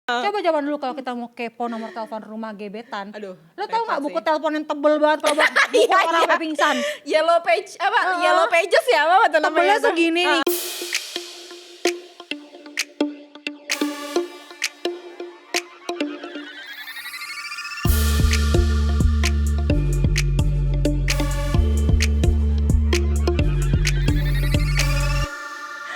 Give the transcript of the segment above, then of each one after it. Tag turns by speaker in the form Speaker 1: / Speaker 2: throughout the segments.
Speaker 1: Coba zaman dulu kalau kita mau kepo nomor telepon rumah gebetan.
Speaker 2: Aduh,
Speaker 1: Lo tau
Speaker 2: repot
Speaker 1: nggak buku
Speaker 2: sih.
Speaker 1: telepon yang tebel banget kalau buat
Speaker 2: Iya,
Speaker 1: orang
Speaker 2: iya.
Speaker 1: sampai pingsan.
Speaker 2: Yellow page apa? Yellow pages ya apa tuh namanya?
Speaker 1: Tebelnya
Speaker 2: tuh?
Speaker 1: segini nih.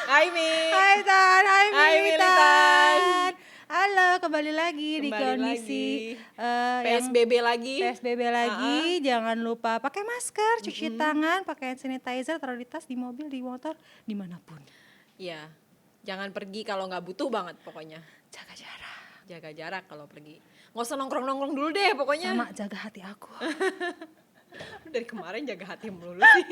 Speaker 2: Hai Mi.
Speaker 1: Hai Tan, hai
Speaker 2: Hai,
Speaker 1: Militan.
Speaker 2: Militan.
Speaker 1: Halo, kembali lagi di
Speaker 2: Kembali
Speaker 1: kondisi yang
Speaker 2: PSBB lagi.
Speaker 1: PSBB lagi. Jangan lupa pakai masker, cuci tangan, pakai hand sanitizer, taruh di tas, di mobil, di motor, dimanapun.
Speaker 2: Iya. Jangan pergi kalau nggak butuh banget pokoknya.
Speaker 1: Jaga jarak.
Speaker 2: Jaga jarak kalau pergi. Nggak usah nongkrong-nongkrong dulu deh pokoknya.
Speaker 1: Sama jaga hati aku.
Speaker 2: Dari kemarin jaga hati melulu sih.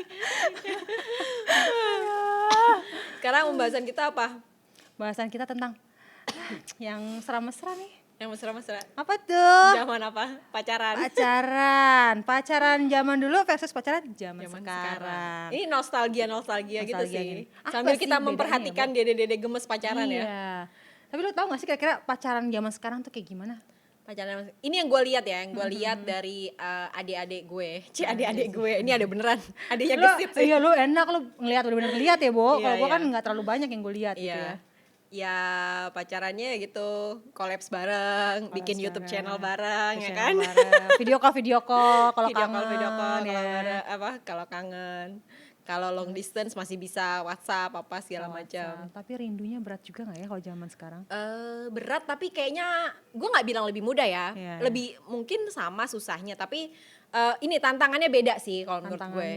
Speaker 2: Sekarang pembahasan kita apa?
Speaker 1: Bahasan kita tentang yang mesra-mesra nih.
Speaker 2: Yang mesra-mesra.
Speaker 1: Apa tuh?
Speaker 2: Zaman apa? Pacaran.
Speaker 1: Pacaran zaman dulu versus pacaran zaman
Speaker 2: Zaman
Speaker 1: sekarang.
Speaker 2: Ini nostalgia gitu
Speaker 1: Nostalgia
Speaker 2: sih.
Speaker 1: gini. Apa
Speaker 2: Sambil
Speaker 1: sih
Speaker 2: kita
Speaker 1: bedanya,
Speaker 2: memperhatikan
Speaker 1: Bo?
Speaker 2: dede-dede gemes pacaran ya.
Speaker 1: Iya. Tapi lu tau gak sih kira-kira pacaran zaman sekarang tuh kayak gimana?
Speaker 2: Pacaran. Ini yang gue lihat ya, yang gue lihat dari adik-adik gue. Adik-adik gue. Ini ada beneran. Adiknya gesit sih.
Speaker 1: Iya lu enak lu ngelihat bener-bener ngeliat ya Bo.
Speaker 2: Iya,
Speaker 1: Kalau gua
Speaker 2: iya.
Speaker 1: kan nggak terlalu banyak yang gue lihat gitu ya.
Speaker 2: Iya. Ya pacarannya gitu, collabs bareng, bikin
Speaker 1: Collabs
Speaker 2: YouTube
Speaker 1: bareng,
Speaker 2: channel bareng ya
Speaker 1: Channel
Speaker 2: kan.
Speaker 1: bareng. Video call kalau kangen.
Speaker 2: Video call
Speaker 1: ya.
Speaker 2: kalau kangen. Kalau long distance masih bisa WhatsApp apa segala macam.
Speaker 1: Tapi rindunya berat juga nggak ya kalau zaman sekarang?
Speaker 2: Berat tapi kayaknya gue nggak bilang lebih mudah ya.
Speaker 1: Iya.
Speaker 2: Lebih mungkin sama susahnya tapi ini tantangannya beda sih kalau menurut gue.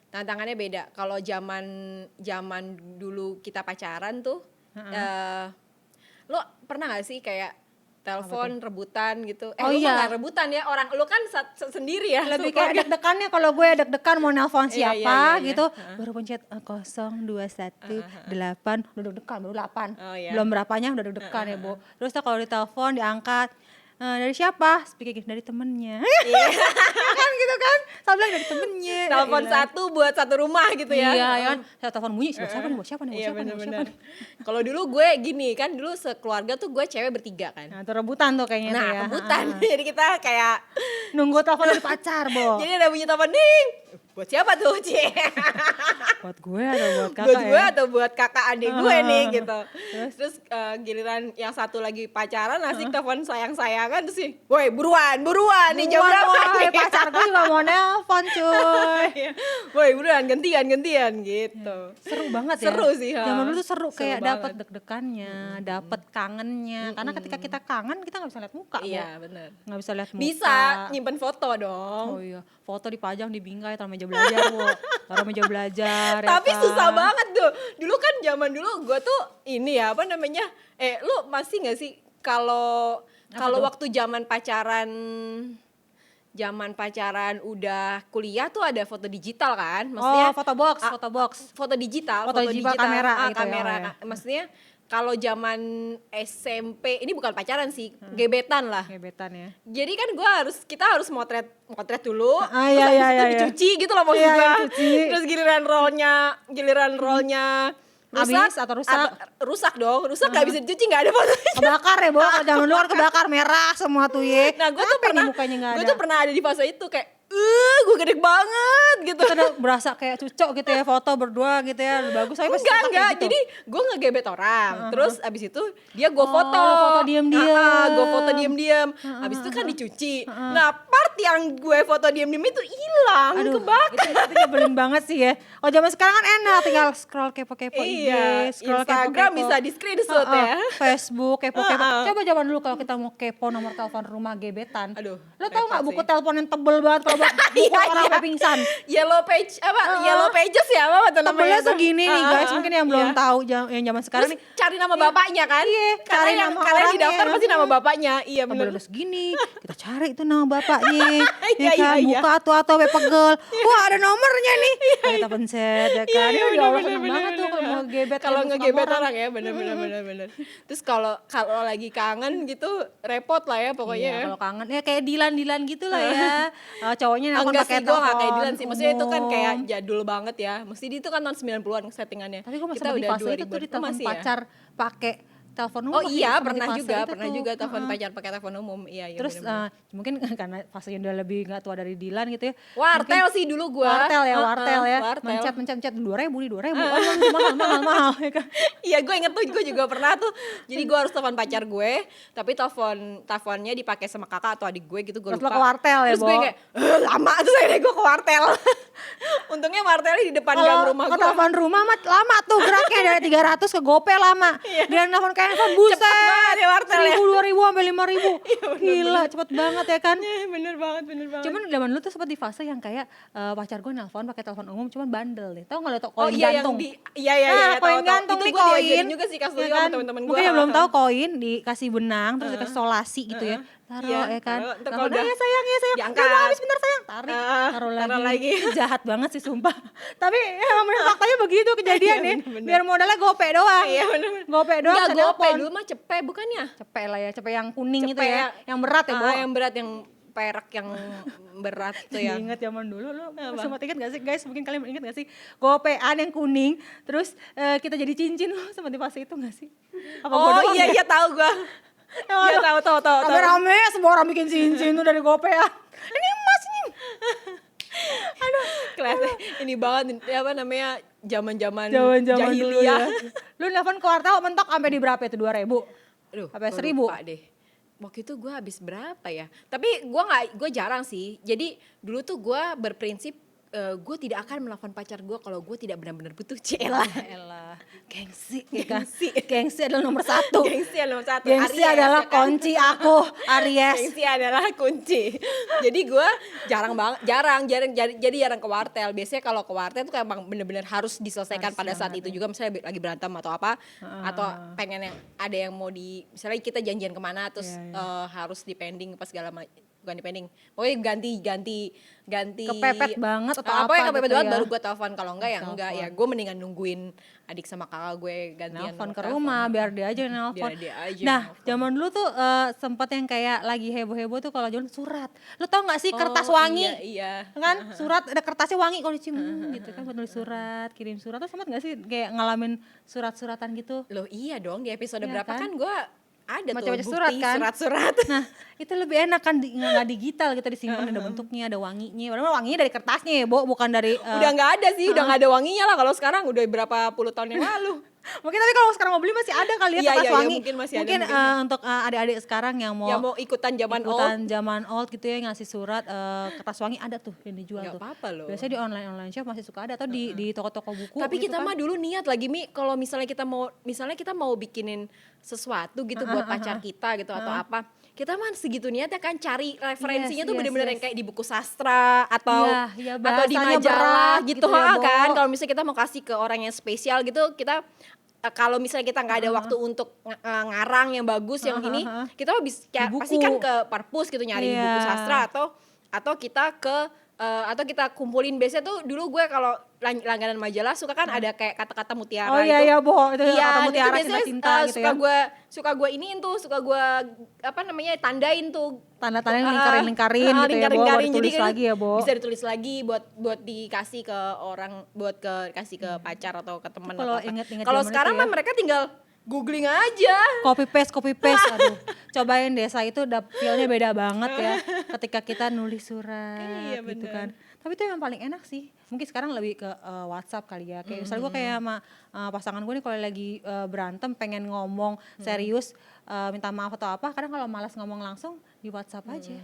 Speaker 2: Tantangannya beda. Kalau zaman dulu kita pacaran tuh lo pernah gak sih kayak telepon rebutan gitu?
Speaker 1: Oh
Speaker 2: lu
Speaker 1: iya.
Speaker 2: mah gak rebutan ya, orang lu kan sendiri ya.
Speaker 1: Lebih
Speaker 2: keluarga.
Speaker 1: kayak deg-degannya kalau gue deg-degan mau nelpon
Speaker 2: Iya,
Speaker 1: siapa
Speaker 2: iya.
Speaker 1: gitu. Baru pencet 021 8 udah deg-degan baru 8.
Speaker 2: Oh, iya.
Speaker 1: Belum berapanya udah deg-degan ya, Bu. Terus kalau ditelepon diangkat dari siapa? Speaker gitu, dari temennya. Kan gitu kan? Saya bilang dari temennya.
Speaker 2: Telepon satu buat satu rumah gitu ya.
Speaker 1: Iya, ya kan. Saya telepon bunyi, siapa nih, buat siapa nih, buat
Speaker 2: Iya
Speaker 1: siapa nih, buat siapa
Speaker 2: benar-benar.
Speaker 1: nih.
Speaker 2: Kalau dulu gue gini kan, dulu sekeluarga tuh gue cewek bertiga kan.
Speaker 1: Nah, itu rebutan tuh kayaknya tuh
Speaker 2: Nah
Speaker 1: ya.
Speaker 2: rebutan, jadi kita kayak
Speaker 1: Nunggu telepon dari pacar, Bo.
Speaker 2: jadi ada bunyi telepon ding. Buat siapa tuh, Cie?
Speaker 1: Buat gue atau buat kakak
Speaker 2: Buat gue
Speaker 1: ya?
Speaker 2: atau buat kakak adik gue nih gitu. Terus giliran yang satu lagi pacaran asik telepon sayang-sayangan terus sih, woi buruan nih jam berapa
Speaker 1: Woy,
Speaker 2: nih?
Speaker 1: pacar gue juga mau nelpon cuy.
Speaker 2: Woi buruan gantian gitu.
Speaker 1: Seru banget ya.
Speaker 2: Seru sih, ha.
Speaker 1: Zaman dulu tuh seru,
Speaker 2: Seru
Speaker 1: kayak
Speaker 2: banget.
Speaker 1: dapet deg-degannya, dapet kangennya. Karena ketika kita kangen kita nggak bisa lihat muka. Bo.
Speaker 2: Iya benar.
Speaker 1: Nggak bisa lihat muka.
Speaker 2: Bisa nyimpen foto dong.
Speaker 1: Oh iya, foto dipajang di bingkai taruh meja belajar, Bu. Taruh meja belajar. ya
Speaker 2: Tapi
Speaker 1: kan?
Speaker 2: susah banget tuh. Dulu kan zaman dulu gue tuh ini ya apa namanya? Lu masih nggak sih kalau
Speaker 1: tuh?
Speaker 2: waktu zaman pacaran udah kuliah tuh ada foto digital kan? Maksudnya
Speaker 1: Oh, foto box.
Speaker 2: foto digital,
Speaker 1: Foto digital kamera gitu ya,
Speaker 2: kamera.
Speaker 1: oh ya.
Speaker 2: Maksudnya kalau zaman SMP ini bukan pacaran sih, gebetan lah.
Speaker 1: Gebetan ya.
Speaker 2: Jadi kan kita harus motret dulu,
Speaker 1: Ah, iya,
Speaker 2: terus habis
Speaker 1: iya,
Speaker 2: itu
Speaker 1: iya.
Speaker 2: dicuci gitu loh maksud
Speaker 1: Iya,
Speaker 2: gua.
Speaker 1: dicuci.
Speaker 2: Terus giliran rollnya
Speaker 1: Habis atau rusak?
Speaker 2: rusak dong, nggak bisa dicuci, nggak ada fotonya.
Speaker 1: Kebakar ya, Bo. Kalau zaman dulu kan kebakar merah semua tuh ya.
Speaker 2: Nah gue tuh
Speaker 1: Apa ini
Speaker 2: pernah,
Speaker 1: mukanya nggak ada?
Speaker 2: ada di fase itu kayak, gue gede banget gitu.
Speaker 1: Kita udah berasa kayak cucok gitu ya, foto berdua gitu ya, udah bagus. Tapi pasti
Speaker 2: Enggak,
Speaker 1: tetap kayak gitu.
Speaker 2: jadi gue ngegebet orang, terus abis itu dia gue foto.
Speaker 1: foto diem-diem.
Speaker 2: Gue foto diem-diem, abis itu kan dicuci. Nah part yang gue foto diem-diem itu hilang,
Speaker 1: Aduh,
Speaker 2: kebakar.
Speaker 1: itu nyebelin banget sih ya. Oh zaman sekarang kan enak, tinggal scroll kepo-kepo
Speaker 2: Iya,
Speaker 1: IG, scroll
Speaker 2: Instagram
Speaker 1: kepo-kepo.
Speaker 2: bisa di screenshot ya.
Speaker 1: Facebook kepo-kepo. Coba zaman dulu kalau kita mau kepo nomor telepon rumah gebetan.
Speaker 2: Aduh,
Speaker 1: Lo tau
Speaker 2: repot
Speaker 1: nggak buku
Speaker 2: sih.
Speaker 1: telepon yang tebel banget kalau buat buku
Speaker 2: Iya,
Speaker 1: orang
Speaker 2: iya.
Speaker 1: sampai pingsan.
Speaker 2: Yellow page apa? Yellow pages ya apa tuh namanya?
Speaker 1: Tebelnya
Speaker 2: tuh?
Speaker 1: segini nih guys, mungkin yang belum
Speaker 2: Iya.
Speaker 1: tahu yang zaman sekarang
Speaker 2: Terus
Speaker 1: nih.
Speaker 2: cari nama bapaknya kan?
Speaker 1: Iya, cari nama
Speaker 2: karena yang di
Speaker 1: orangnya.
Speaker 2: daftar pasti nama bapaknya. Iya
Speaker 1: Tebel
Speaker 2: benar.
Speaker 1: udah segini, kita cari itu nama bapaknya,
Speaker 2: Iya,
Speaker 1: ya kan,
Speaker 2: iya.
Speaker 1: buka atau pegel, wah ada nomornya nih, kita pencet ya kan,
Speaker 2: Iya,
Speaker 1: ya Allah
Speaker 2: bener,
Speaker 1: seneng
Speaker 2: bener,
Speaker 1: banget tuh
Speaker 2: bener.
Speaker 1: kalau mau gebet,
Speaker 2: Kalau
Speaker 1: sama
Speaker 2: ngegebet orang ya bener. Terus kalau lagi kangen gitu repot lah ya pokoknya.
Speaker 1: Iya,
Speaker 2: ya.
Speaker 1: kalau kangen ya kayak Dilan gitu lah ya. Cowoknya nelfon
Speaker 2: Enggak
Speaker 1: pakai
Speaker 2: sih, gue gak kayak
Speaker 1: telepon
Speaker 2: Dilan sih. Maksudnya itu kan kayak
Speaker 1: umum.
Speaker 2: jadul banget ya. Mesti itu kan tahun 90-an settingannya.
Speaker 1: Tapi gue masih
Speaker 2: Kita
Speaker 1: di
Speaker 2: udah
Speaker 1: fase itu tuh
Speaker 2: 2000-an.
Speaker 1: ditelepon
Speaker 2: Masih ya?
Speaker 1: pacar pakai telepon umum
Speaker 2: Oh
Speaker 1: masih
Speaker 2: iya,
Speaker 1: sama di fase itu
Speaker 2: pernah
Speaker 1: tuh.
Speaker 2: juga telepon
Speaker 1: Heeh.
Speaker 2: pacar pakai telepon umum. Iya, iya
Speaker 1: Terus
Speaker 2: bener-bener.
Speaker 1: mungkin karena fasenya udah lebih nggak tua dari Dilan gitu ya.
Speaker 2: Wartel
Speaker 1: Mungkin
Speaker 2: sih dulu gua.
Speaker 1: wartel ya,
Speaker 2: Heeh,
Speaker 1: wartel ya.
Speaker 2: wartel.
Speaker 1: Mencet 2.000 nih, 2.000. Oh, mahal, mahal, mahal ya kan.
Speaker 2: Iya gue inget tuh, gue juga pernah tuh. Jadi gue harus telepon pacar gue, tapi teleponnya dipakai sama kakak atau adik gue gitu, gue
Speaker 1: Terus
Speaker 2: lupa.
Speaker 1: lo ke wartel ya,
Speaker 2: Terus gue
Speaker 1: Bo?
Speaker 2: kayak, lama tuh akhirnya gue ke wartel. Untungnya wartelnya di depan gang rumah
Speaker 1: Kalau
Speaker 2: gue.
Speaker 1: telepon rumah mah lama tuh geraknya dari 300 ke GoPay lama. Dia nelfon ke handphone buset.
Speaker 2: Cepet banget ya wartel ya.
Speaker 1: 1.000, 2.000 sampai 5.000. Gila, cepet banget ya kan.
Speaker 2: Bener banget, bener banget.
Speaker 1: Cuman zaman dulu tuh sempat di fase yang kayak pacar gue nelpon pakai telepon umum cuman bandel deh. Tahu enggak lo
Speaker 2: Oh
Speaker 1: koin
Speaker 2: iya
Speaker 1: gantung?
Speaker 2: iya
Speaker 1: Koin
Speaker 2: tahu.
Speaker 1: gantung
Speaker 2: Itu
Speaker 1: nih
Speaker 2: gue
Speaker 1: koin.
Speaker 2: diajarin juga sih kasih
Speaker 1: Ya
Speaker 2: sama
Speaker 1: kan?
Speaker 2: teman-teman gue.
Speaker 1: Mungkin yang belum tahu koin dikasih benang terus dikasih solasi gitu ya. Taruh
Speaker 2: Iya,
Speaker 1: ya kan.
Speaker 2: taruh. Ntar
Speaker 1: Telepon,
Speaker 2: kalau udah
Speaker 1: ya sayang
Speaker 2: diangkat.
Speaker 1: Udah mau habis bentar sayang. Tarik, taruh
Speaker 2: taruh
Speaker 1: lagi.
Speaker 2: lagi.
Speaker 1: Itu jahat banget sih sumpah. Tapi emang bener faktanya begitu kejadian
Speaker 2: Iya,
Speaker 1: nih.
Speaker 2: bener-bener.
Speaker 1: Biar modalnya GoPay doang.
Speaker 2: Iya bener-bener.
Speaker 1: GoPay doang
Speaker 2: Enggak
Speaker 1: bisa
Speaker 2: GoPay
Speaker 1: nelpon.
Speaker 2: dulu mah cepet bukannya?
Speaker 1: Cepet lah ya, cepet yang kuning itu
Speaker 2: Cepet
Speaker 1: ya. Yang berat ya, Bo.
Speaker 2: Yang berat, yang perak, yang berat tuh
Speaker 1: Jadi
Speaker 2: ya.
Speaker 1: ingat zaman dulu lu sempat ingat gak sih guys, mungkin kalian ingat gak sih GoPay-an yang kuning terus kita jadi cincin, lu sempat di fase itu gak sih? Apa gua
Speaker 2: Oh
Speaker 1: doang
Speaker 2: iya
Speaker 1: ya?
Speaker 2: iya tahu gua. Iya tahu.
Speaker 1: Rame-rame semua orang bikin cincin tuh dari GoPay-an. Ini emas nih.
Speaker 2: Kelihatan ini banget apa namanya zaman-zaman
Speaker 1: Zaman-zaman dulu ya.
Speaker 2: jahiliyah.
Speaker 1: Lu nelfon ke wartel mentok sampai di berapa itu? 2.000?
Speaker 2: Aduh,
Speaker 1: Sampai
Speaker 2: gua
Speaker 1: 1.000?
Speaker 2: lupa deh. Waktu itu gue habis berapa ya? Tapi gue jarang sih. Jadi dulu tuh gue berprinsip gue tidak akan melafon pacar gue kalau gue tidak benar-benar butuh. Cela.
Speaker 1: Elah, gengsi ya kan?
Speaker 2: Gengsi.
Speaker 1: Gengsi adalah nomor satu.
Speaker 2: Gengsi nomor satu.
Speaker 1: Gengsi
Speaker 2: Aries,
Speaker 1: adalah
Speaker 2: ya kan?
Speaker 1: kunci aku, Aries.
Speaker 2: Gengsi adalah kunci. Jadi gue jarang ke wartel. Biasanya kalau ke wartel tuh kayak emang bener-bener harus diselesaikan
Speaker 1: Harus
Speaker 2: pada saat itu juga. Misalnya lagi berantem atau apa, atau pengen yang ada yang mau misalnya kita janjian kemana terus harus dipending pas segala bukan dipending, pokoknya ganti
Speaker 1: Kepepet banget atau apa
Speaker 2: pokoknya kepepet
Speaker 1: gitu
Speaker 2: banget
Speaker 1: ya.
Speaker 2: baru gue telepon, kalau enggak ya enggak ya gue mendingan nungguin adik sama kakak gue gantian
Speaker 1: Nelfon
Speaker 2: nomor
Speaker 1: ke
Speaker 2: telepon.
Speaker 1: rumah biar dia aja yang nelfon.
Speaker 2: Biar dia aja
Speaker 1: Nah,
Speaker 2: nelfon.
Speaker 1: zaman dulu tuh sempet yang kayak lagi heboh-heboh tuh kalau zaman surat. Lu tau gak sih kertas
Speaker 2: Oh,
Speaker 1: wangi?
Speaker 2: iya.
Speaker 1: Kan surat ada kertasnya wangi kalau dicium gitu kan buat nulis surat, kirim surat. Tuh sempet gak sih kayak ngalamin surat-suratan gitu?
Speaker 2: Loh iya dong, di episode
Speaker 1: Iya
Speaker 2: berapa
Speaker 1: kan?
Speaker 2: kan gue ada
Speaker 1: Baca-baca
Speaker 2: tuh
Speaker 1: surat
Speaker 2: bukti
Speaker 1: kan?
Speaker 2: surat-surat.
Speaker 1: Nah, itu lebih enak kan nggak digital gitu disimpan ada bentuknya, ada wanginya. Padahal wanginya dari kertasnya ya, Bo, bukan dari
Speaker 2: Udah nggak ada sih, udah nggak ada wanginya lah kalau sekarang udah berapa puluh tahun yang lalu.
Speaker 1: Mungkin tapi kalau sekarang mau beli masih ada kali ya
Speaker 2: Iya,
Speaker 1: kertas
Speaker 2: iya,
Speaker 1: wangi.
Speaker 2: mungkin masih ada,
Speaker 1: Mungkin
Speaker 2: mungkin.
Speaker 1: untuk adik-adik sekarang yang
Speaker 2: Yang mau ikutan zaman
Speaker 1: zaman old gitu ya ngasih surat kertas wangi ada tuh yang dijual
Speaker 2: Nggak
Speaker 1: tuh.
Speaker 2: apa-apa loh.
Speaker 1: Biasanya di online shop masih suka ada atau di toko-toko buku.
Speaker 2: Tapi
Speaker 1: gitu
Speaker 2: kita
Speaker 1: kan.
Speaker 2: mah dulu niat lagi Mi, kalau misalnya kita mau bikinin sesuatu gitu buat pacar kita gitu atau apa. Kita mah segitu niatnya kan cari referensinya tuh
Speaker 1: yes,
Speaker 2: bener-bener
Speaker 1: yes.
Speaker 2: yang kayak di buku sastra atau
Speaker 1: Iya,
Speaker 2: atau di
Speaker 1: bahasanya
Speaker 2: majalah
Speaker 1: berat
Speaker 2: gitu,
Speaker 1: gitu ya, Bo.
Speaker 2: kan. Kalau misalnya kita mau kasih ke orang yang spesial gitu, kita kalau misalnya kita nggak ada waktu untuk ngarang yang bagus yang ini, kita mah bisa
Speaker 1: Di buku.
Speaker 2: pasti kan ke perpus gitu nyari
Speaker 1: Iya.
Speaker 2: buku sastra atau kita atau kita kumpulin. Biasanya tuh dulu gue kalau langganan majalah suka kan ada kayak kata-kata mutiara
Speaker 1: Oh iya
Speaker 2: itu.
Speaker 1: iya, Bo, itu
Speaker 2: Iya,
Speaker 1: kata
Speaker 2: itu
Speaker 1: mutiara
Speaker 2: biasanya
Speaker 1: cinta-cinta gitu ya.
Speaker 2: suka gue iniin tuh, suka gue apa namanya tandain tuh.
Speaker 1: Tanda-tanda yang lingkarin-lingkarin gitu ya, Bo,
Speaker 2: Lingkarin-lingkarin.
Speaker 1: buat
Speaker 2: Jadi
Speaker 1: ditulis lagi ya, Bo.
Speaker 2: bisa ditulis lagi buat dikasih ke orang, kasih ke pacar atau ke teman
Speaker 1: Kalau
Speaker 2: atau apa.
Speaker 1: inget-inget
Speaker 2: Kalau
Speaker 1: zaman
Speaker 2: sekarang
Speaker 1: itu ya.
Speaker 2: mah mereka tinggal googling aja.
Speaker 1: Copy paste aduh cobain desa itu feelnya beda banget ya ketika kita nulis surat
Speaker 2: Iya,
Speaker 1: gitu
Speaker 2: bener.
Speaker 1: kan. Tapi itu yang paling enak sih, mungkin sekarang lebih ke WhatsApp kali ya, kayak misalnya gue kayak sama pasangan gue nih kalau lagi berantem pengen ngomong serius minta maaf atau apa, kadang kalau malas ngomong langsung di WhatsApp aja.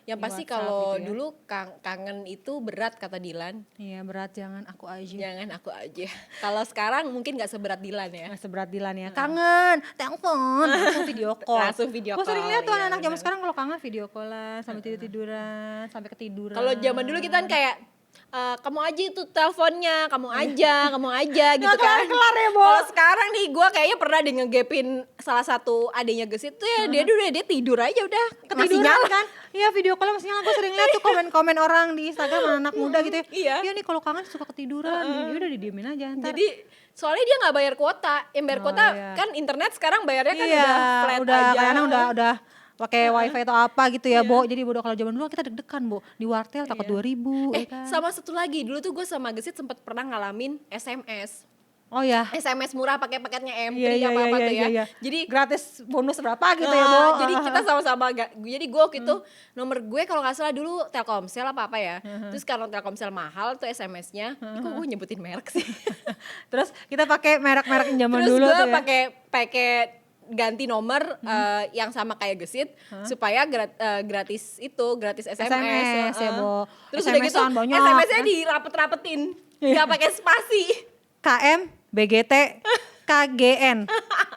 Speaker 2: Yang
Speaker 1: Di
Speaker 2: pasti
Speaker 1: WhatsApp
Speaker 2: kalau
Speaker 1: gitu ya.
Speaker 2: dulu kangen itu berat kata Dilan.
Speaker 1: Iya berat, jangan aku aja.
Speaker 2: Jangan aku aja. Kalau sekarang mungkin nggak seberat Dilan ya.
Speaker 1: Nggak seberat Dilan ya, kangen, telepon, langsung video call.
Speaker 2: Langsung video
Speaker 1: Gue sering
Speaker 2: call,
Speaker 1: lihat tuh
Speaker 2: iya,
Speaker 1: anak-anak zaman
Speaker 2: bener.
Speaker 1: sekarang kalau kangen video callan sampai tidur-tiduran, sampai ketiduran.
Speaker 2: Kalau zaman dulu kita kan kayak kamu aja itu teleponnya, kamu aja gitu
Speaker 1: Nggak
Speaker 2: kan.
Speaker 1: kelar ya, Bo.
Speaker 2: Kalau sekarang nih gue kayaknya pernah deh ngegepin salah satu adenya Gesit tuh ya, dia tidur aja udah masih
Speaker 1: ketiduran
Speaker 2: nyala.
Speaker 1: kan. Iya video call masih nyala, gue sering lihat tuh komen-komen orang di Instagram anak muda gitu ya.
Speaker 2: Iya.
Speaker 1: Iya nih kalau kangen suka ketiduran, ya udah didiemin aja ntar.
Speaker 2: Jadi soalnya dia nggak bayar kuota, yang bayar
Speaker 1: Oh,
Speaker 2: kuota
Speaker 1: iya.
Speaker 2: kan internet sekarang bayarnya kan
Speaker 1: iya,
Speaker 2: udah flat
Speaker 1: udah
Speaker 2: aja.
Speaker 1: kadang udah pakai wifi atau apa gitu ya, Bo. Jadi bodoh kalau zaman dulu kita deg-degan, Bo. Di wartel takut 2.000 ya kan.
Speaker 2: Sama satu lagi, dulu tuh gue sama Gesit sempat pernah ngalamin SMS.
Speaker 1: Oh ya.
Speaker 2: SMS murah pakai paketnya M3
Speaker 1: Iya,
Speaker 2: apa tuh ya.
Speaker 1: iya.
Speaker 2: Jadi
Speaker 1: gratis bonus berapa gitu ya, Bo.
Speaker 2: jadi kita sama-sama jadi gue waktu itu nomor gue kalau nggak salah dulu Telkomsel apa ya. Terus kalau Telkomsel mahal tuh SMS-nya. Kok gue nyebutin merek sih.
Speaker 1: Terus kita pakai merek-merek yang zaman
Speaker 2: Terus
Speaker 1: dulu
Speaker 2: gue
Speaker 1: tuh ya.
Speaker 2: pakai ganti nomor yang sama kayak Gesit supaya gratis SMS.
Speaker 1: SMS ya, Bo.
Speaker 2: Terus udah gitu
Speaker 1: SMS-an banyak.
Speaker 2: SMS-nya dirapet-rapetin. Nggak pakai spasi.
Speaker 1: KM, BGT, KGN.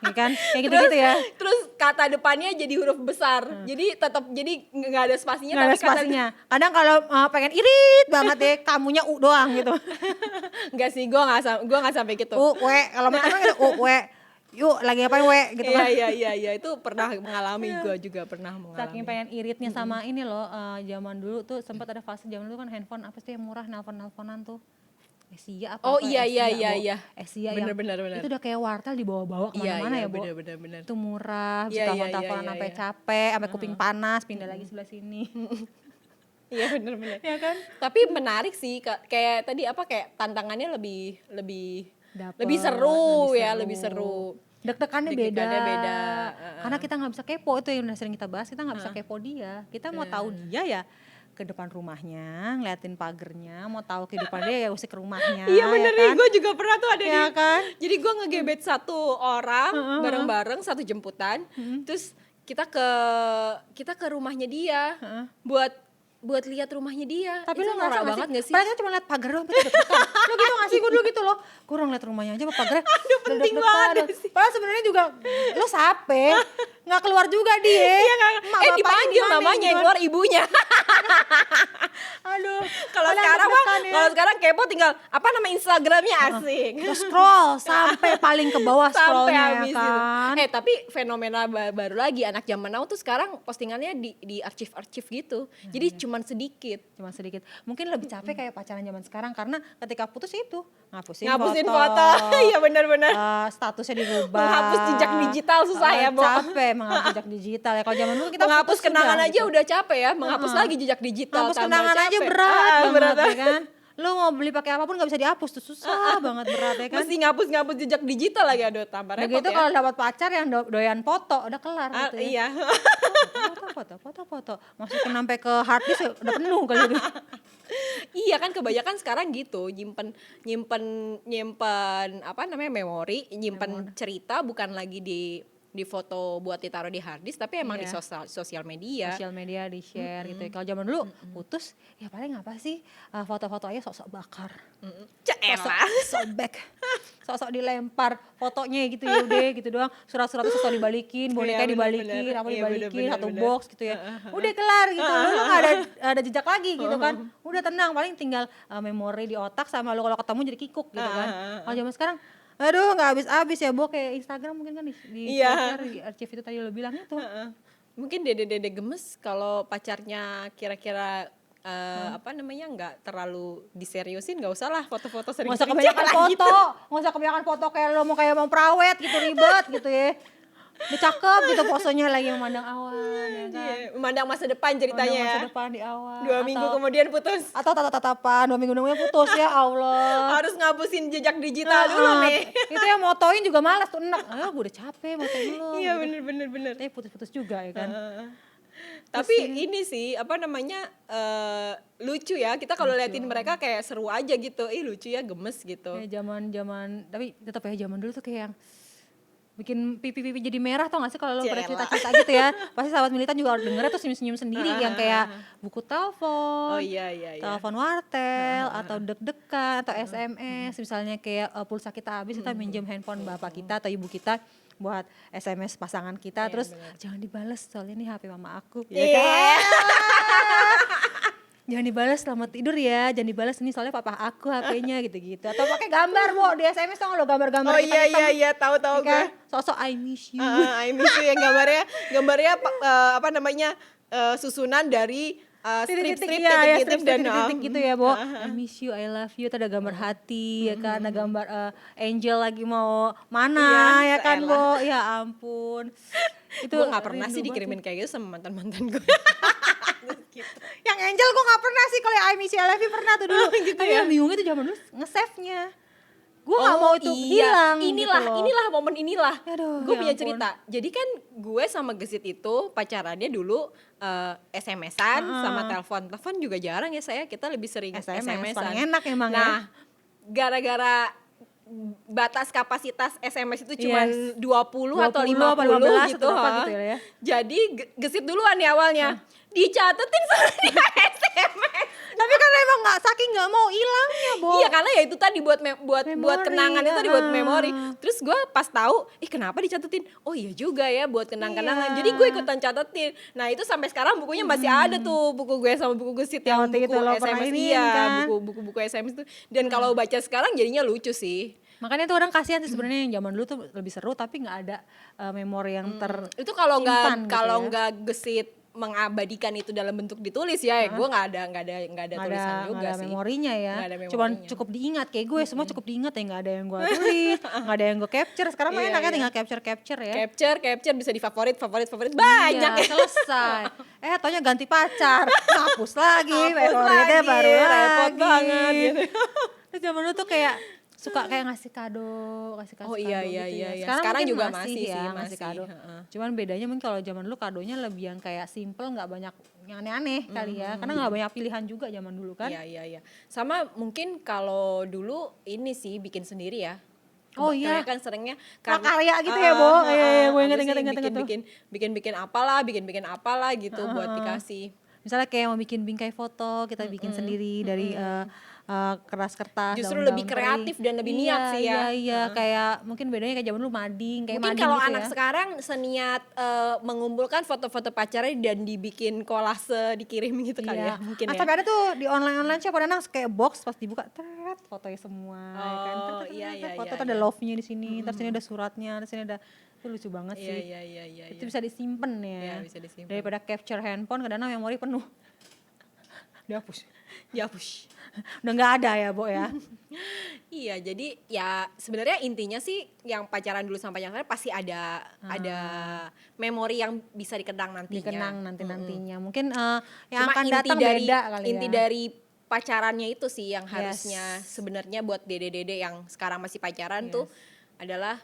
Speaker 1: Ya kan? Kayak gitu-gitu ya.
Speaker 2: Terus kata depannya jadi huruf besar. Jadi tetap jadi nggak ada spasinya.
Speaker 1: Nggak ada
Speaker 2: tapi kata-
Speaker 1: spasinya. Kadang kalau pengen irit banget deh, kamunya U doang gitu.
Speaker 2: Nggak sih, gue nggak sampai gitu.
Speaker 1: U, W. Kalau mereka kan gitu, U, W. Yuk, lagi ngapain W gitu kan.
Speaker 2: Iya, itu pernah mengalami, gue juga pernah mengalami.
Speaker 1: Saking pengen iritnya sama ini loh, zaman dulu tuh sempat ada fase zaman dulu kan handphone apa sih yang murah nelpon-nelponan tuh. Asia apa
Speaker 2: Oh,
Speaker 1: apa,
Speaker 2: iya,
Speaker 1: Asia,
Speaker 2: iya.
Speaker 1: Bo. Asia yang
Speaker 2: Bener.
Speaker 1: itu udah kayak wartel dibawa-bawa kemana-mana ya, Bo.
Speaker 2: Bener.
Speaker 1: Itu murah,
Speaker 2: Iya,
Speaker 1: bisa
Speaker 2: iya,
Speaker 1: telepon-teleponan
Speaker 2: iya,
Speaker 1: sampai
Speaker 2: iya.
Speaker 1: capek, sampai kuping panas, pindah lagi sebelah sini.
Speaker 2: Iya bener.
Speaker 1: Ya kan?
Speaker 2: Tapi menarik sih, kayak tadi apa kayak tantangannya lebih
Speaker 1: Dapet,
Speaker 2: seru ya, lebih seru.
Speaker 1: Deg-degannya
Speaker 2: Deg-degannya
Speaker 1: beda.
Speaker 2: beda.
Speaker 1: Karena kita nggak bisa kepo, itu yang udah sering kita bahas, kita nggak bisa kepo dia. Kita mau tahu dia ya ke depan rumahnya, ngeliatin pagernya, mau tahu kehidupan dia ya usik ke rumahnya.
Speaker 2: Iya bener
Speaker 1: ya
Speaker 2: nih,
Speaker 1: kan?
Speaker 2: gue juga pernah tuh ada
Speaker 1: Ya kan?
Speaker 2: Jadi gue ngegebet satu orang bareng-bareng satu jemputan, terus kita ke rumahnya dia buat lihat rumahnya dia.
Speaker 1: Tapi
Speaker 2: Itu
Speaker 1: lo ngerasa
Speaker 2: norak
Speaker 1: gak
Speaker 2: banget
Speaker 1: sih?
Speaker 2: gak sih?
Speaker 1: Padahal kita cuma lihat pagar doang, tapi deg-degan. Lo gitu gak sih? Gue dulu gitu loh. Gue orang lihat rumahnya aja, pagarnya. Aduh
Speaker 2: penting banget sih.
Speaker 1: Padahal sebenarnya juga lo sape, nggak keluar juga dia.
Speaker 2: Iya kan? Dipanggil namanya yang keluar ibunya.
Speaker 1: Aduh.
Speaker 2: Kalau
Speaker 1: padahal
Speaker 2: sekarang mah,
Speaker 1: deg-degan ya.
Speaker 2: kalau sekarang kepo tinggal apa nama Instagramnya asik.
Speaker 1: Terus scroll sampai paling ke bawah
Speaker 2: Sampai
Speaker 1: scrollnya ya
Speaker 2: habis
Speaker 1: kan.
Speaker 2: gitu. Tapi fenomena baru lagi anak zaman now tuh sekarang postingannya di archive gitu. Jadi cuman sedikit.
Speaker 1: Cuma sedikit. Mungkin lebih capek kayak pacaran zaman sekarang karena ketika putus itu ngapusin
Speaker 2: foto. Iya benar-benar.
Speaker 1: Statusnya dirubah.
Speaker 2: Menghapus jejak digital susah ya, Bo.
Speaker 1: Capek menghapus jejak digital ya. Kalau zaman dulu kita
Speaker 2: Menghapus
Speaker 1: putus
Speaker 2: kenangan
Speaker 1: sudah,
Speaker 2: aja
Speaker 1: gitu.
Speaker 2: udah capek ya, menghapus lagi jejak digital
Speaker 1: Hapus
Speaker 2: tambah
Speaker 1: kenangan aja
Speaker 2: capek.
Speaker 1: berat banget
Speaker 2: berat.
Speaker 1: ya kan. Lu mau beli pakai apapun gak bisa dihapus tuh susah banget berat ya kan.
Speaker 2: Mesti ngapus jejak digital lagi, aduh tambah
Speaker 1: Udah
Speaker 2: repot
Speaker 1: gitu
Speaker 2: ya.
Speaker 1: kalau dapat pacar yang doyan foto udah kelar gitu ya.
Speaker 2: Iya.
Speaker 1: Foto. Masukin sampai ke hard disk ya udah penuh kali itu.
Speaker 2: Iya kan kebanyakan sekarang gitu, nyimpen apa namanya memori, nyimpen cerita bukan lagi di foto buat ditaruh di hard disk tapi emang di sosial media.
Speaker 1: Sosial media di share gitu ya. Kalau zaman dulu putus ya paling apa sih foto-foto aja sok-sok bakar.
Speaker 2: Ceelah.
Speaker 1: Sobek. Sok-sok dilempar fotonya gitu ya udah gitu doang. Surat-suratnya sok-sok dibalikin, boneka
Speaker 2: Iya,
Speaker 1: dibalikin,
Speaker 2: bener-bener.
Speaker 1: apa
Speaker 2: Iya,
Speaker 1: dibalikin
Speaker 2: bener-bener,
Speaker 1: satu
Speaker 2: bener.
Speaker 1: box gitu ya. Udah kelar gitu. Lu enggak ada jejak lagi gitu kan. Udah tenang paling tinggal memori di otak sama lu kalau ketemu jadi kikuk gitu kan. Kalau zaman sekarang aduh nggak habis-habis ya Bo, kayak Instagram mungkin kan di
Speaker 2: Iya.
Speaker 1: share di archive itu tadi lo bilang itu.
Speaker 2: Mungkin dede-dede gemes kalau pacarnya kira-kira apa namanya nggak terlalu diseriusin, nggak usah lah foto-foto
Speaker 1: Nggak usah
Speaker 2: sering-sering
Speaker 1: kebanyakan
Speaker 2: jalan
Speaker 1: foto,
Speaker 2: gitu.
Speaker 1: nggak usah kebanyakan foto kayak lo mau prawet gitu ribet gitu ya. Udah cakep gitu posenya lagi memandang awan ya kan.
Speaker 2: Iya, memandang masa depan ceritanya
Speaker 1: Memandang
Speaker 2: ya.
Speaker 1: masa depan di awan.
Speaker 2: 2 minggu kemudian putus.
Speaker 1: Atau tatap-tatapan 2 minggu kemudian putus ya Allah.
Speaker 2: Harus ngapusin jejak digital dulu nih.
Speaker 1: Itu yang motoin juga malas tuh enak. Gue udah capek motoin dulu.
Speaker 2: Iya
Speaker 1: gitu.
Speaker 2: bener.
Speaker 1: Tapi putus-putus juga ya kan.
Speaker 2: Tapi ini sih apa namanya lucu ya, kita kalau liatin mereka kayak seru aja gitu, lucu ya, gemes gitu.
Speaker 1: Kayak zaman tapi tetap ya zaman dulu tuh kayak yang bikin pipi-pipi jadi merah tau gak sih kalau lo pada
Speaker 2: Jelah.
Speaker 1: cerita-cerita gitu ya. Pasti sahabat militan juga dengernya tuh senyum-senyum sendiri yang kayak buku telepon.
Speaker 2: Oh iya.
Speaker 1: Telepon wartel atau deg-degan atau SMS misalnya kayak pulsa kita habis kita minjem handphone bapak kita atau ibu kita buat SMS pasangan kita terus jangan dibales soalnya ini HP mama aku. Ya kan? Jangan dibalas selamat tidur ya, jangan dibalas ini soalnya papa aku HP-nya gitu-gitu. Atau pakai gambar, Bo, di SMS tau lo gambar-gambar
Speaker 2: Oh
Speaker 1: kita
Speaker 2: iya, tahu gue.
Speaker 1: kan? Sosok I miss you.
Speaker 2: I miss you yang gambarnya apa namanya susunan dari strip-strip
Speaker 1: ya,
Speaker 2: titik-titik dan
Speaker 1: titik gitu ya, Bo. I miss you, I love you, ada gambar hati ya kan, ada gambar angel lagi mau mana ya kan, Bo. Ya ampun.
Speaker 2: Itu gue nggak pernah sih
Speaker 1: rindu
Speaker 2: dikirimin kayak gitu sama mantan-mantan gue.
Speaker 1: Yang angel gue gak pernah sih, kalau I miss you, I love you pernah tuh dulu.
Speaker 2: Gitu
Speaker 1: Tapi
Speaker 2: ya?
Speaker 1: yang bingungnya tuh zaman dulu nge-save-nya. Gue nggak mau itu hilang.
Speaker 2: Inilah momen inilah.
Speaker 1: Aduh,
Speaker 2: Gue
Speaker 1: ya
Speaker 2: punya
Speaker 1: ampun.
Speaker 2: cerita. Jadi kan gue sama Gesit itu pacarannya dulu SMS-an sama telepon. Telepon juga jarang ya saya. Kita lebih sering
Speaker 1: SMS
Speaker 2: SMS-an.
Speaker 1: paling enak emang ya.
Speaker 2: Nah, gara-gara batas kapasitas SMS itu cuma 20 atau
Speaker 1: 20
Speaker 2: 50
Speaker 1: apa 15
Speaker 2: gitu.
Speaker 1: atau berapa gitu ya.
Speaker 2: Jadi Gesit duluan nih awalnya. Dicatetin sama dia SMS.
Speaker 1: Tapi kan emang saking nggak mau hilangnya, Bo.
Speaker 2: Iya, karena ya itu tadi buat buat
Speaker 1: Memori,
Speaker 2: kenangan itu tadi buat
Speaker 1: ah.
Speaker 2: memori. Terus gue pas tahu, kenapa dicatetin? Oh iya juga ya buat kenang-kenangan.
Speaker 1: Iya.
Speaker 2: Jadi gue ikutan catetin. Nah, itu sampai sekarang bukunya masih ada tuh, buku gue sama buku Gesit yang
Speaker 1: Waktu
Speaker 2: buku
Speaker 1: itu lo pernah
Speaker 2: SMS
Speaker 1: iniin kan.
Speaker 2: buku SMS itu. Dan kalau baca sekarang jadinya lucu sih.
Speaker 1: Makanya tuh orang kasihan sih sebenarnya yang zaman dulu tuh lebih seru tapi nggak ada memori yang
Speaker 2: Itu kalau
Speaker 1: tersimpan
Speaker 2: nggak
Speaker 1: gitu ya.
Speaker 2: nggak Gesit mengabadikan itu dalam bentuk ditulis ya, gue nggak ada tulisan juga
Speaker 1: nggak ada
Speaker 2: sih.
Speaker 1: memorinya ya.
Speaker 2: Nggak ada
Speaker 1: Cuman
Speaker 2: memorinya.
Speaker 1: cukup diingat kayak gue semua cukup diingat ya, nggak ada yang gue tulis, nggak ada yang gue capture. Sekarang mah
Speaker 2: Iya,
Speaker 1: enaknya
Speaker 2: iya.
Speaker 1: tinggal capture ya.
Speaker 2: Capture bisa di favorit banyak.
Speaker 1: Iya, selesai. Taunya ganti pacar, hapus lagi,
Speaker 2: Hapus
Speaker 1: favoritnya
Speaker 2: lagi,
Speaker 1: baru
Speaker 2: repot
Speaker 1: lagi.
Speaker 2: banget gitu.
Speaker 1: Terus zaman dulu tuh kayak suka kayak ngasih kado
Speaker 2: Oh, iya,
Speaker 1: kado
Speaker 2: iya,
Speaker 1: gitu
Speaker 2: iya,
Speaker 1: ya.
Speaker 2: iya.
Speaker 1: Sekarang
Speaker 2: Sekarang
Speaker 1: mungkin
Speaker 2: juga
Speaker 1: masih
Speaker 2: masih
Speaker 1: ya
Speaker 2: sih,
Speaker 1: ngasih
Speaker 2: masih,
Speaker 1: kado.
Speaker 2: heeh.
Speaker 1: Cuman bedanya mungkin kalau zaman dulu kadonya lebih yang kayak simple, nggak banyak yang aneh-aneh kali ya. Karena nggak banyak pilihan juga zaman dulu kan.
Speaker 2: Iya. Sama mungkin kalau dulu ini sih bikin sendiri ya.
Speaker 1: Oh iya.
Speaker 2: Kan seringnya
Speaker 1: Prakarya gitu ya, Bo. Iya, gue
Speaker 2: apa
Speaker 1: inget
Speaker 2: sih,
Speaker 1: tuh.
Speaker 2: bikin apalah gitu buat dikasih.
Speaker 1: Misalnya kayak mau bikin bingkai foto, kita bikin sendiri dari keras kertas.
Speaker 2: Justru
Speaker 1: daun-daun
Speaker 2: lebih
Speaker 1: kering.
Speaker 2: kreatif dan lebih niat sih ya.
Speaker 1: Iya, kayak mungkin bedanya kayak zaman dulu mading, kayak
Speaker 2: Mungkin
Speaker 1: mading
Speaker 2: kalau
Speaker 1: gitu
Speaker 2: anak
Speaker 1: ya.
Speaker 2: sekarang seniat mengumpulkan foto-foto pacarnya dan dibikin kolase dikirim gitu kali ya, mungkin ya.
Speaker 1: Tapi ada tuh di online shop ada nang kayak box pas dibuka teret fotonya semua ya kan.
Speaker 2: Oh, iya,
Speaker 1: Foto
Speaker 2: iya,
Speaker 1: tuh ada
Speaker 2: iya.
Speaker 1: love-nya di sini, terus ini ada suratnya, terus ini ada itu lucu banget sih.
Speaker 2: Iya.
Speaker 1: Itu bisa disimpan ya.
Speaker 2: Iya, bisa disimpan.
Speaker 1: Daripada capture handphone kadang-kadang memori penuh. Dihapus.
Speaker 2: Dihapus.
Speaker 1: Udah nggak ada ya, Bo ya.
Speaker 2: Iya, jadi ya sebenarnya intinya sih yang pacaran dulu sama pacaran sekarang pasti ada memori yang bisa dikenang nantinya.
Speaker 1: Dikenang nanti-nantinya. Mungkin yang
Speaker 2: Cuma
Speaker 1: akan
Speaker 2: inti
Speaker 1: datang
Speaker 2: dari,
Speaker 1: beda kali
Speaker 2: inti
Speaker 1: ya.
Speaker 2: dari pacarannya itu sih yang
Speaker 1: Yes.
Speaker 2: harusnya sebenarnya buat dede-dede yang sekarang masih pacaran tuh adalah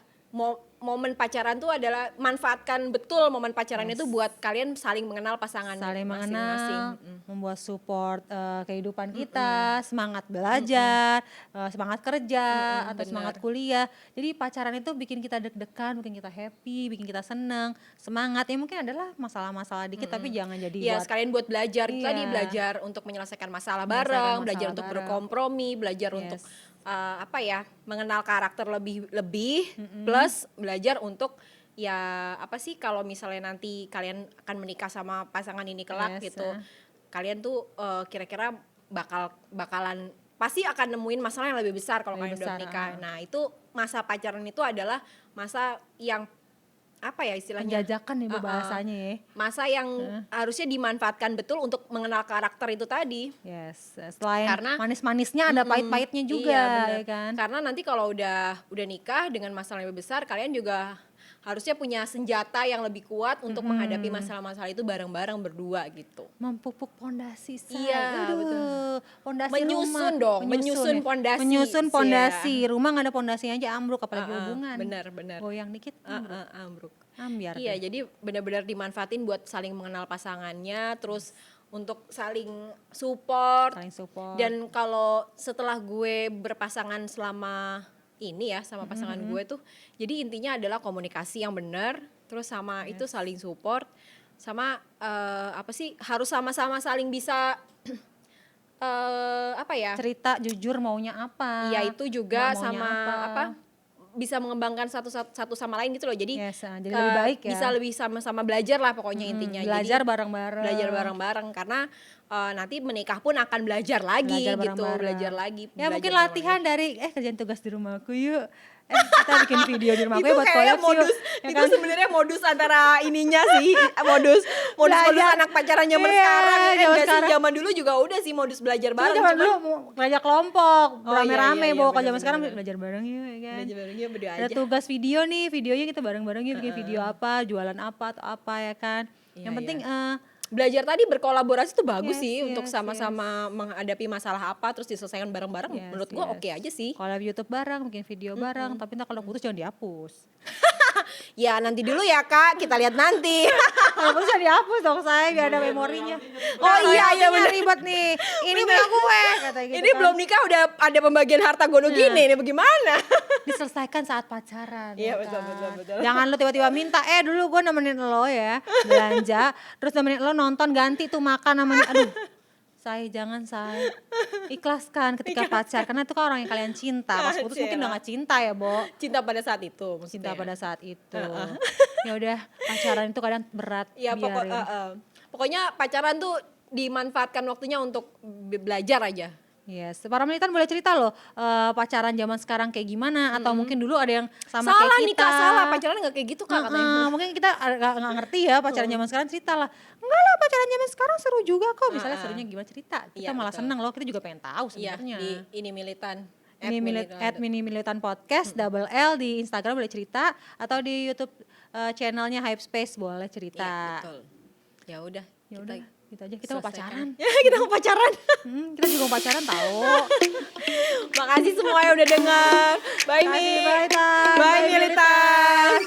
Speaker 2: momen pacaran tuh adalah manfaatkan betul momen pacaran itu buat kalian saling mengenal pasangan
Speaker 1: saling
Speaker 2: masing-masing.
Speaker 1: mengenal, membuat support kehidupan kita, semangat belajar, semangat kerja atau
Speaker 2: bener.
Speaker 1: semangat kuliah. Jadi pacaran itu bikin kita deg-degan, bikin kita happy, bikin kita seneng, semangat. Ya mungkin adalah masalah-masalah dikit tapi jangan jadi
Speaker 2: Iya,
Speaker 1: buat
Speaker 2: sekalian buat belajar itu tadi,
Speaker 1: Iya.
Speaker 2: belajar untuk menyelesaikan masalah
Speaker 1: Menyelesaikan
Speaker 2: bareng,
Speaker 1: masalah
Speaker 2: belajar untuk
Speaker 1: bareng.
Speaker 2: berkompromi, belajar
Speaker 1: Yes.
Speaker 2: untuk mengenal karakter lebih plus belajar untuk ya apa sih kalau misalnya nanti kalian akan menikah sama pasangan ini kelak
Speaker 1: Yes,
Speaker 2: gitu. Kalian tuh kira-kira bakalan pasti akan nemuin masalah yang lebih besar kalau
Speaker 1: Lebih
Speaker 2: kalian udah
Speaker 1: besar,
Speaker 2: menikah. Nah, itu masa pacaran itu adalah masa yang apa ya istilahnya?
Speaker 1: penjajakan ibu bahasanya ya.
Speaker 2: Masa yang harusnya dimanfaatkan betul untuk mengenal karakter itu tadi.
Speaker 1: Yes, selain
Speaker 2: Karena-
Speaker 1: manis-manisnya ada pahit-pahitnya juga,
Speaker 2: Iya, bener.
Speaker 1: ya kan.
Speaker 2: Karena nanti kalau udah nikah dengan masalah yang lebih besar, kalian juga harusnya punya senjata yang lebih kuat untuk menghadapi masalah-masalah itu bareng-bareng berdua gitu.
Speaker 1: Memupuk pondasi
Speaker 2: Iya, betul.
Speaker 1: Pondasi
Speaker 2: Menyusun
Speaker 1: rumah.
Speaker 2: dong, menyusun
Speaker 1: ya.
Speaker 2: pondasi,
Speaker 1: Menyusun
Speaker 2: sih,
Speaker 1: pondasi. Rumah nggak ada pondasinya aja ambruk apalagi
Speaker 2: Heeh,
Speaker 1: hubungan.
Speaker 2: benar.
Speaker 1: Goyang dikit
Speaker 2: Ambruk.
Speaker 1: ambiar.
Speaker 2: Iya, jadi benar-benar dimanfaatin buat saling mengenal pasangannya, terus untuk saling support.
Speaker 1: Saling support.
Speaker 2: Dan kalau setelah gue berpasangan selama ini ya sama pasangan gue tuh, jadi intinya adalah komunikasi yang benar, terus sama itu saling support, sama apa sih harus sama-sama saling bisa apa ya?
Speaker 1: cerita jujur maunya apa.
Speaker 2: Iya itu juga
Speaker 1: nggak maunya
Speaker 2: sama apa? Bisa mengembangkan satu sama lain gitu loh. Jadi
Speaker 1: Yes, jadi lebih baik ya.
Speaker 2: bisa lebih sama-sama belajar lah pokoknya intinya.
Speaker 1: Belajar
Speaker 2: Jadi,
Speaker 1: bareng-bareng.
Speaker 2: belajar bareng-bareng karena nanti menikah pun akan belajar lagi
Speaker 1: Belajar
Speaker 2: gitu,
Speaker 1: bareng-bareng.
Speaker 2: belajar lagi.
Speaker 1: Ya
Speaker 2: belajar
Speaker 1: mungkin
Speaker 2: bareng
Speaker 1: latihan dari kerjaan tugas di rumahku yuk. Kita bikin video di rumahku
Speaker 2: itu
Speaker 1: ya buat
Speaker 2: kayak
Speaker 1: collab
Speaker 2: modus
Speaker 1: ya
Speaker 2: itu
Speaker 1: kan?
Speaker 2: sebenarnya modus antara ininya sih modus
Speaker 1: Belajar.
Speaker 2: anak pacaran zaman
Speaker 1: Iya,
Speaker 2: sekarang
Speaker 1: zaman
Speaker 2: enggak sih
Speaker 1: sekarang.
Speaker 2: zaman dulu juga udah sih modus belajar
Speaker 1: Cuma
Speaker 2: bareng
Speaker 1: zaman
Speaker 2: cuman
Speaker 1: dulu ngajak kelompok,
Speaker 2: Oh,
Speaker 1: rame-rame
Speaker 2: iya,
Speaker 1: bawa. Kalau
Speaker 2: bener,
Speaker 1: zaman sekarang
Speaker 2: bener.
Speaker 1: belajar bareng yuk ya kan.
Speaker 2: belajar barengnya berdua
Speaker 1: Ada
Speaker 2: aja
Speaker 1: tugas video nih, videonya kita bareng-bareng yuk bikin video apa, jualan apa atau apa ya kan.
Speaker 2: Iya,
Speaker 1: Yang penting
Speaker 2: belajar tadi berkolaborasi tuh bagus
Speaker 1: Yes,
Speaker 2: sih untuk
Speaker 1: yes,
Speaker 2: sama-sama menghadapi masalah apa terus diselesaikan bareng-bareng.
Speaker 1: Yes,
Speaker 2: Menurut gua
Speaker 1: yes.
Speaker 2: oke aja sih.
Speaker 1: Collab YouTube bareng, bikin video bareng, tapi ntar kalau putus jangan dihapus.
Speaker 2: Ya nanti dulu ya Kak, kita lihat nanti.
Speaker 1: Kalau putus jangan dihapus dong saya, biar ada memorinya.
Speaker 2: Oh iya, iya,
Speaker 1: bener.
Speaker 2: bener.
Speaker 1: Ribet nih. Ini punya gue, kata gitu
Speaker 2: Ini
Speaker 1: kan.
Speaker 2: belum nikah udah ada pembagian harta gono gini nih, bagaimana?
Speaker 1: Diselesaikan saat pacaran.
Speaker 2: Iya,
Speaker 1: ya
Speaker 2: betul,
Speaker 1: kan?
Speaker 2: betul, betul.
Speaker 1: Jangan lu tiba-tiba minta, dulu gue nemenin lo ya belanja, terus nemenin lo nonton ganti tuh makan namanya. Aduh, jangan ikhlaskan ketika pacar, karena itu kan orang yang kalian cinta. Pas putus mungkin udah gak cinta ya, Bo.
Speaker 2: Cinta pada saat itu maksudnya.
Speaker 1: Cinta pada saat itu. Ya udah, pacaran itu kadang berat.
Speaker 2: Ya
Speaker 1: biarin.
Speaker 2: pokoknya pacaran tuh dimanfaatkan waktunya untuk belajar aja.
Speaker 1: Yes, para militan boleh cerita loh pacaran zaman sekarang kayak gimana, atau mungkin dulu ada yang sama
Speaker 2: Salah
Speaker 1: kayak
Speaker 2: nih
Speaker 1: kita.
Speaker 2: Kak, salah pacaran nggak kayak gitu Kak katanya.
Speaker 1: Mungkin kita nggak ngerti ya pacaran zaman sekarang, cerita lah. Enggak lah, pacaran zaman sekarang seru juga kok. Misalnya serunya gimana, cerita. Kita
Speaker 2: Iya,
Speaker 1: malah
Speaker 2: betul.
Speaker 1: seneng loh, kita juga pengen tahu
Speaker 2: Iya,
Speaker 1: sebenarnya.
Speaker 2: di ini militan.
Speaker 1: Mini militan podcast double L di Instagram boleh cerita, atau di YouTube channelnya Hype Space boleh cerita.
Speaker 2: Iya, betul. Ya udah.
Speaker 1: Ya udah, gitu aja. Kita mau pacaran.
Speaker 2: Ya, kita mau pacaran.
Speaker 1: Kita juga mau pacaran tahu.
Speaker 2: Makasih semua yang udah dengar. Bye Mi.
Speaker 1: Bye, Tan.
Speaker 2: Bye militan.